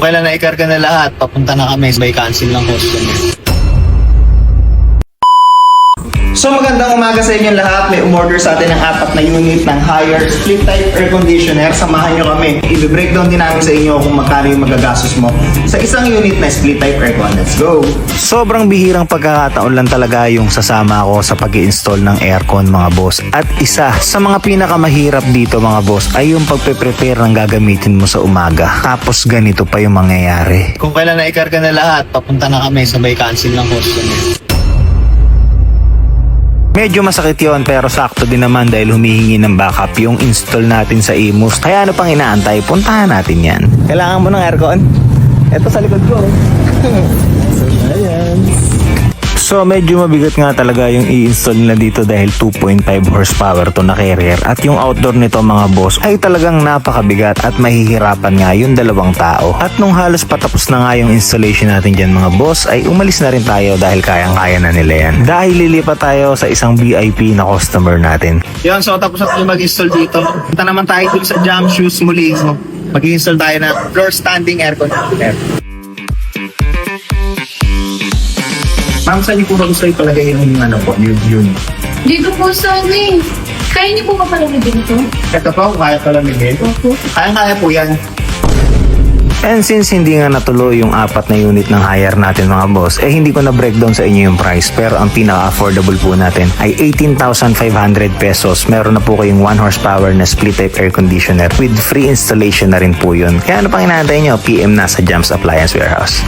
kailan naikarga na lahat, papunta na kami by cancel ng customer. So magandang umaga sa inyo lahat. May umorder sa atin ng 4 na unit ng higher split type air conditioner. Samahan nyo kami. I-breakdown din namin sa inyo kung magkano yung magagastos mo sa isang unit na split type aircon. Let's go! Sobrang bihirang pagkakataon lang talaga yung sasama ako sa pag-i-install ng aircon mga boss. At isa sa mga pinakamahirap dito mga boss ay yung pagpe-prepare ng gagamitin mo sa umaga. Tapos ganito pa yung mangyayari. Kung kailan naikarga na lahat, papunta na kami sa by cancel ng customer. Medyo masakit yon pero sakto din naman dahil humihingi ng backup yung install natin sa Imus. Kaya ano pang inaantay? Puntahan natin yan. Kailangan mo ng aircon? Ito sa likod ko. So medyo mabigat nga talaga yung i-install nila dito dahil 2.5 horsepower to na carrier. At yung outdoor nito mga boss ay talagang napakabigat at mahihirapan nga yung dalawang tao. At nung halos patapos na nga yung installation natin dyan mga boss ay umalis na rin tayo dahil kayang-kaya na nila yan. Dahil lilipat tayo sa isang VIP na customer natin. Yun, so tapos na tayo mag-install dito. Punta naman tayo dito sa Jam Shoes muli. So, mag-install tayo ng floor standing aircon. Ma'am, saan niyo po ba gusto ipalagay yung ano po, yung unit? Dito po sa amin. Kaya niyo po ba palamigin ito? Ito po, kaya palamigin. Opo. Kaya po yan. And since hindi nga natuloy yung 4 na unit ng hire natin mga boss, hindi ko na breakdown sa inyo yung price. Pero ang pinaka-affordable po natin ay 18,500 pesos. Meron na po kayong 1 horsepower na split type air conditioner with free installation na rin po yun. Kaya ano pang inaantay nyo? PM na sa Jams Appliance Warehouse.